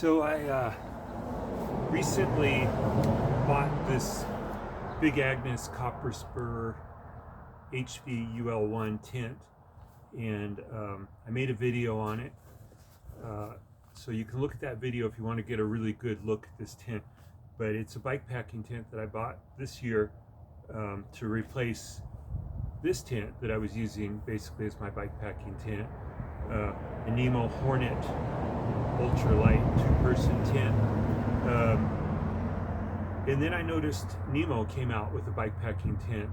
So I recently bought this Big Agnes Copper Spur HVUL1 tent, and I made a video on it. So you can look at that video if you want to get a really good look at this tent. But it's a bike packing tent that I bought this year to replace this tent that I was using basically as my bike packing tent. The Nemo Hornet ultralight two-person tent. And then I noticed Nemo came out with a bike packing tent.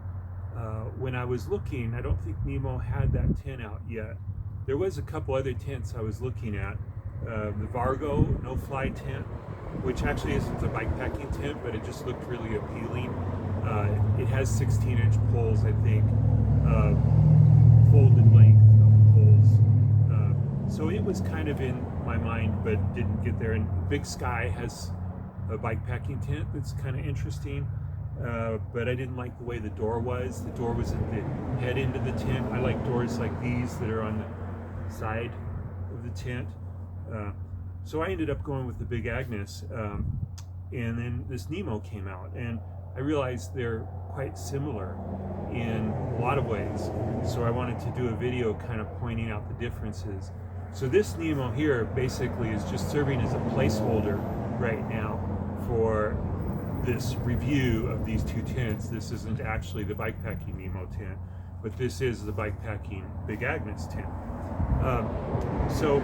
When I was looking, I don't think Nemo had that tent out yet. There was a couple other tents I was looking at. The Vargo no-fly tent, which actually isn't a bike packing tent, but it just looked really appealing. It has 16-inch poles, I think, folded length of poles. So it was kind of in my mind, but didn't get there. And Big Sky has a bike packing tent that's kind of interesting, but I didn't like the way the door was. The door was at the head end of the tent. I like doors like these that are on the side of the tent. So I ended up going with the Big Agnes, and then this Nemo came out, and I realized they're quite similar in a lot of ways. So I wanted to do a video kind of pointing out the differences. So this Nemo here basically is just serving as a placeholder right now for this review of these two tents. This isn't actually the bike packing Nemo tent, but this is the bike packing Big Agnes tent. So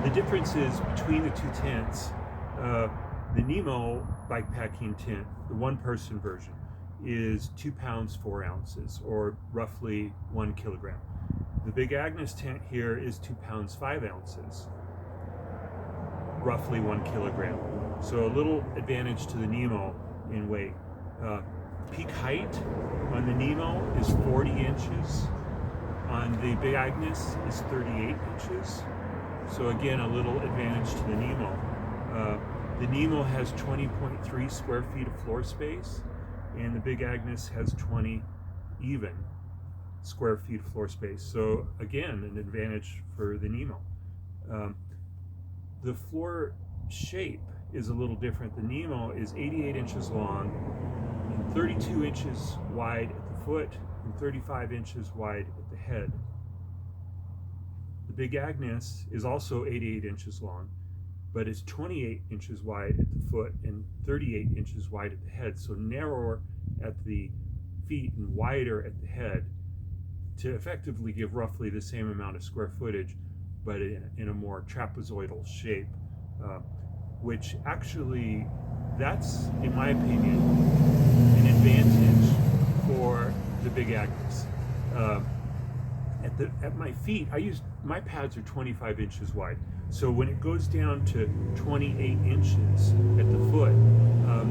the differences between the two tents, the Nemo bike packing tent, the one-person version, is 2 pounds 4 ounces, or roughly 1 kilogram. The Big Agnes tent here is 2 pounds 5 ounces, roughly 1 kilogram. So a little advantage to the Nemo in weight. Peak height on the Nemo is 40 inches. On the Big Agnes is 38 inches. So again, a little advantage to the Nemo. The Nemo has 20.3 square feet of floor space, and the Big Agnes has 20 even square feet of floor space. So again, an advantage for the Nemo. The floor shape is a little different. The Nemo is 88 inches long, and 32 inches wide at the foot, and 35 inches wide at the head. The Big Agnes is also 88 inches long, but it's 28 inches wide at the foot and 38 inches wide at the head, so narrower at the feet and wider at the head to effectively give roughly the same amount of square footage, but in a more trapezoidal shape, which actually, that's, in my opinion, an advantage for the Big Agnes. At my feet, my pads are 25 inches wide. So when it goes down to 28 inches at the foot,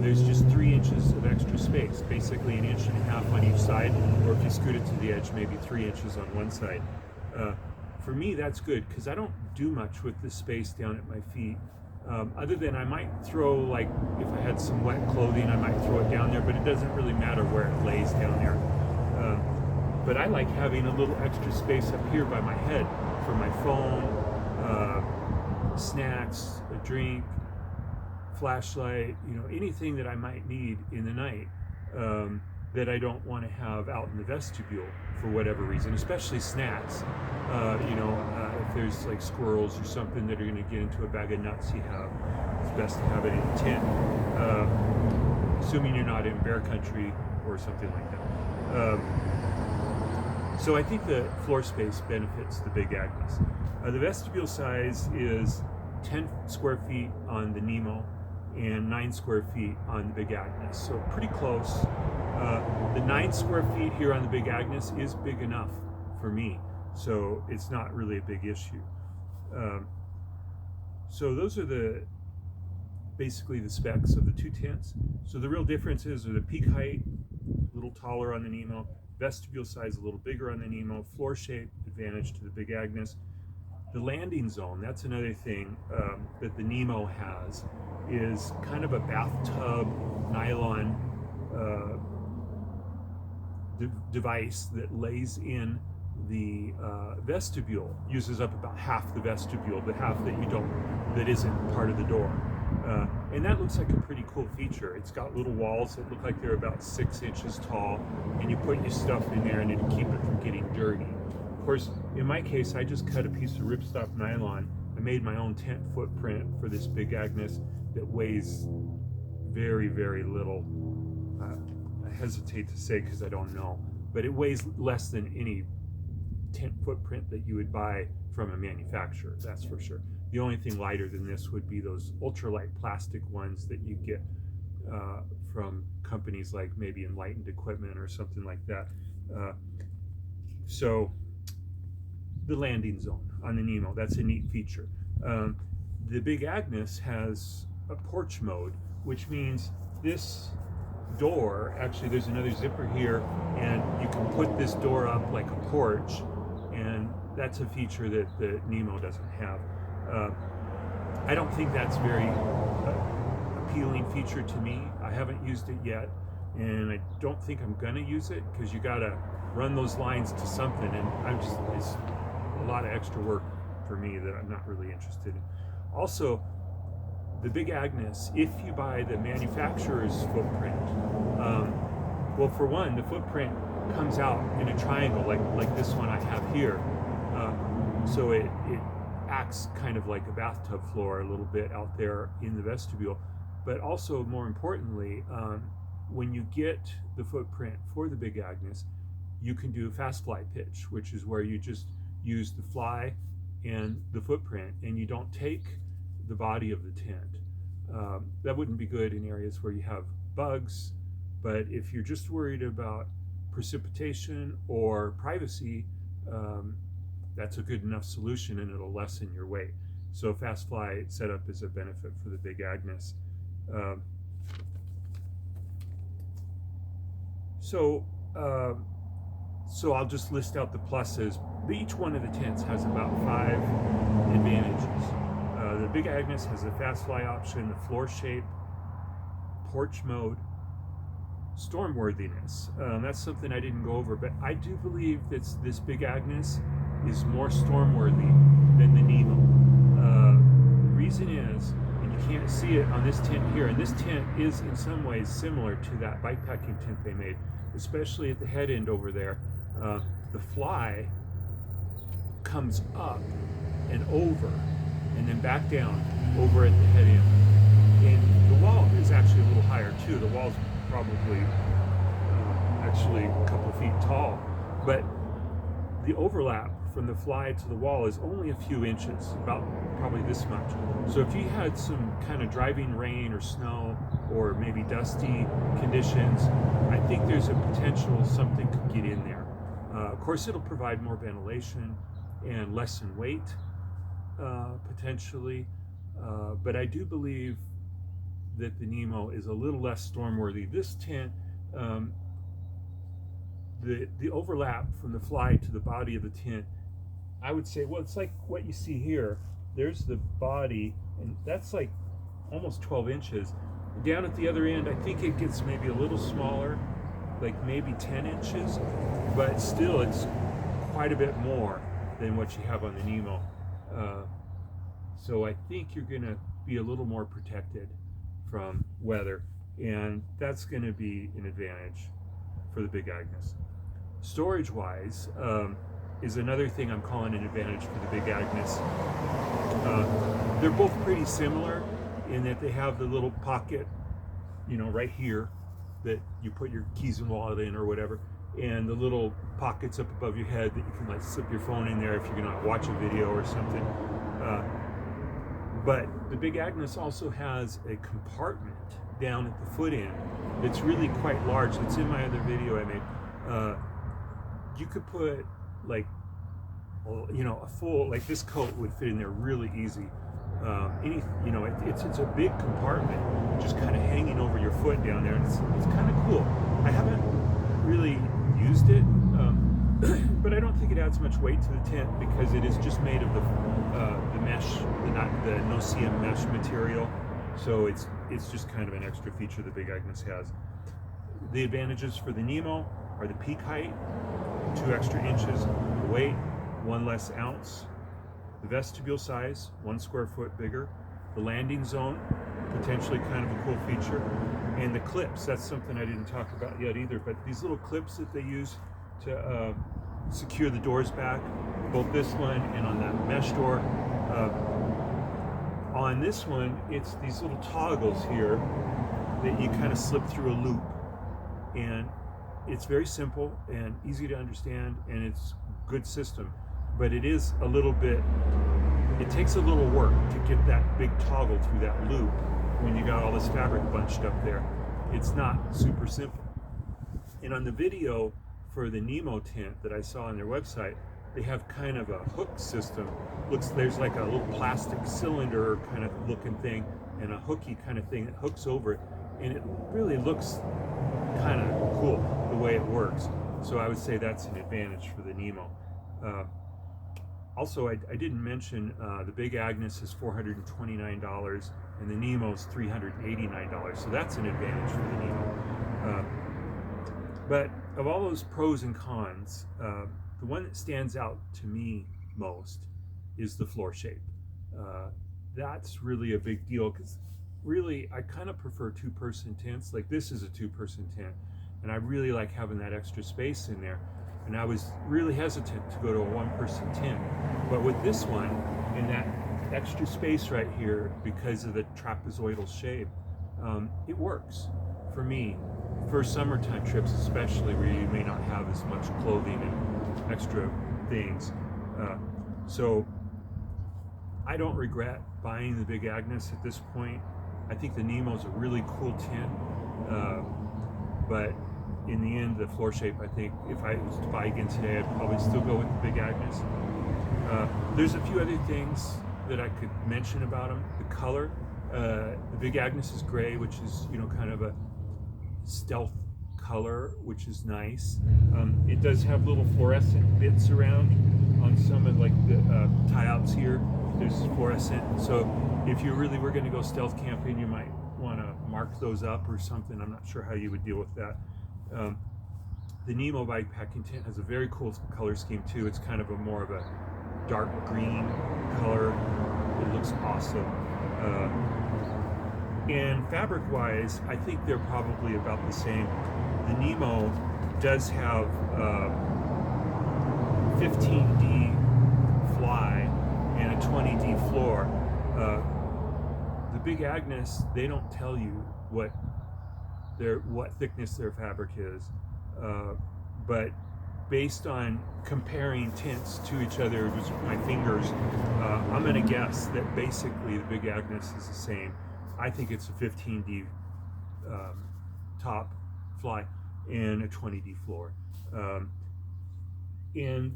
there's just 3 inches of extra space, basically 1.5 inches on each side, or if you scoot it to the edge, maybe 3 inches on one side. For me, that's good, because I don't do much with the space down at my feet. Other than I might throw, like, if I had some wet clothing, I might throw it down there, but it doesn't really matter where it lays down there. But I like having a little extra space up here by my head for my phone, snacks, a drink, flashlight, anything that I might need in the night that I don't want to have out in the vestibule for whatever reason, especially snacks. If there's like squirrels or something that are going to get into a bag of nuts it's best to have it in a tent, assuming you're not in bear country or something like that. So I think the floor space benefits the Big Agnes. The vestibule size is 10 square feet on the Nemo and 9 square feet on the Big Agnes, so pretty close. The 9 square feet here on the Big Agnes is big enough for me, so it's not really a big issue. So those are basically the specs of the two tents. So the real differences are the peak height, a little taller on the Nemo, vestibule size a little bigger on the Nemo, floor shape advantage to the Big Agnes. The landing zone, that's another thing that the Nemo has, is kind of a bathtub nylon device that lays in vestibule uses up about half the vestibule, the half that isn't part of the door. And that looks like a pretty cool feature. It's got little walls that look like they're about 6 inches tall, and you put your stuff in there and it'll keep it from getting dirty. Of course, in my case, I just cut a piece of ripstop nylon. I made my own tent footprint for this big Agnes that weighs very, very little. I hesitate to say because I don't know, but it weighs less than any tent footprint that you would buy from a manufacturer, that's for sure. The only thing lighter than this would be those ultralight plastic ones that you get from companies like maybe Enlightened Equipment or something like that. So the landing zone on the Nemo, that's a neat feature. The big Agnes has a porch mode, which means this door, actually there's another zipper here, and you can put this door up like a porch, and that's a feature that the Nemo doesn't have. I don't think that's very appealing feature to me. I haven't used it yet, and I don't think I'm gonna use it because you gotta run those lines to something, and it's a lot of extra work for me that I'm not really interested in. Also, the big Agnes, if you buy the manufacturer's footprint, well, for one, the footprint comes out in a triangle like this one I have here. So it acts kind of like a bathtub floor a little bit out there in the vestibule. But also, more importantly, when you get the footprint for the big Agnes, you can do fast fly pitch, which is where you just use the fly and the footprint, and you don't take the body of the tent. That wouldn't be good in areas where you have bugs, but if you're just worried about precipitation or privacy, that's a good enough solution, and it'll lessen your weight. So fast fly setup is a benefit for the big Agnes. So I'll just list out the pluses. Each one of the tents has about 5 advantages. The big Agnes has a fast fly option, the floor shape, porch mode, stormworthiness. That's something I didn't go over, but I do believe that this big Agnes is more stormworthy than the Nemo. The reason is, and you can't see it on this tent here, and this tent is in some ways similar to that bikepacking tent they made, especially at the head end over there. The fly comes up and over, and then back down over at the head end. And the wall is actually a little higher too. The wall's probably actually a couple feet tall, but the overlap from the fly to the wall is only a few inches, about probably this much. So if you had some kind of driving rain or snow or maybe dusty conditions, I think there's a potential something could get in there. Of course, it'll provide more ventilation and lessen weight, potentially, but I do believe that the Nemo is a little less stormworthy. This tent, the overlap from the fly to the body of the tent, I would say, well, it's like what you see here. There's the body, and that's like almost 12 inches. Down at the other end, I think it gets maybe a little smaller, like maybe 10 inches, but still it's quite a bit more than what you have on the Nemo. So I think you're gonna be a little more protected from weather, and that's gonna be an advantage for the big Agnes. Storage-wise, is another thing I'm calling an advantage for the big Agnes. They're both pretty similar in that they have the little pocket, right here that you put your keys and wallet in or whatever, and the little pockets up above your head that you can like slip your phone in there if you're gonna watch a video or something. But the big Agnes also has a compartment down at the foot end that's really quite large. It's in my other video I made. You could put like, a full, like this coat would fit in there really easy. It's a big compartment just kind of hanging over your foot down there, and it's kind of cool. I haven't really used it, but I don't think it adds much weight to the tent because it is just made of the mesh, the no-seam mesh material. So it's just kind of an extra feature the big Agnes has. The advantages for the Nemo are the peak height, 2 extra inches, The weight, 1 less ounce. The vestibule size, 1 square foot bigger. The landing zone, potentially kind of a cool feature. And the clips, that's something I didn't talk about yet either, but these little clips that they use to secure the doors back, both this one and on that mesh door. On this one, it's these little toggles here that you kind of slip through a loop. And it's very simple and easy to understand, and it's a good system. But it is a little bit, it takes a little work to get that big toggle through that loop when you got all this fabric bunched up there. It's not super simple. And on the video for the Nemo tent that I saw on their website, they have kind of a hook system. There's like a little plastic cylinder kind of looking thing and a hooky kind of thing that hooks over it. And it really looks kind of cool the way it works. So I would say that's an advantage for the Nemo. Also, I didn't mention the Big Agnes is $429 and the Nemo's $389. So that's an advantage for the Nemo. But of all those pros and cons, the one that stands out to me most is the floor shape. That's really a big deal because really I kind of prefer 2-person tents. Like this is a 2-person tent and I really like having that extra space in there. And I was really hesitant to go to a 1-person tent. But with this one, in that extra space right here, because of the trapezoidal shape, it works for me. For summertime trips especially, where you may not have as much clothing and extra things. So I don't regret buying the Big Agnes at this point. I think the Nemo's a really cool tent. But in the end, the floor shape, I think if I was to buy again today, I'd probably still go with the Big Agnes. There's a few other things that I could mention about them. The color, the Big Agnes is gray, which is, you know, kind of a stealth color, which is nice. It does have little fluorescent bits around on some of like the tie-outs here. There's fluorescent. So if you really were going to go stealth camping, you might want to mark those up or something. I'm not sure how you would deal with that. The Nemo bikepacking tent has a very cool color scheme too. It's kind of a more of a dark green color. It looks awesome. And fabric-wise, I think they're probably about the same. The Nemo does have 15D fly and a 20D floor. The Big Agnes, they don't tell you what thickness their fabric is, but based on comparing tents to each other just with my fingers, I'm going to guess that basically the Big Agnes is the same. I think it's a 15D top fly and a 20D floor. And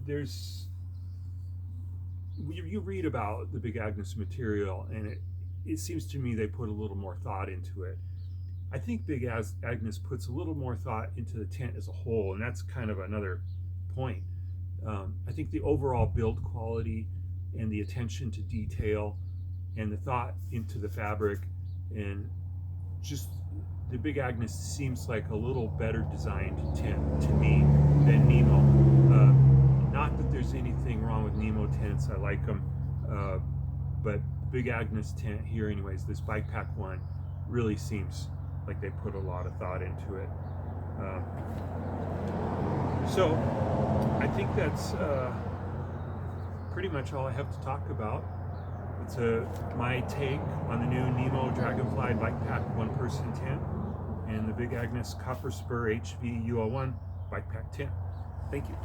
you read about the Big Agnes material, and it seems to me they put a little more thought into it. I think Big Agnes puts a little more thought into the tent as a whole, and that's kind of another point. I think the overall build quality and the attention to detail and the thought into the fabric, and just the Big Agnes seems like a little better designed tent to me than Nemo. Not that there's anything wrong with Nemo tents, I like them, but Big Agnes tent here anyways, this bikepack one, really seems like they put a lot of thought into it. So I think that's pretty much all I have to talk about. It's my take on the new Nemo Dragonfly bikepack 1-person tent and the Big Agnes Copper Spur HV UL1 bikepack tent. Thank you.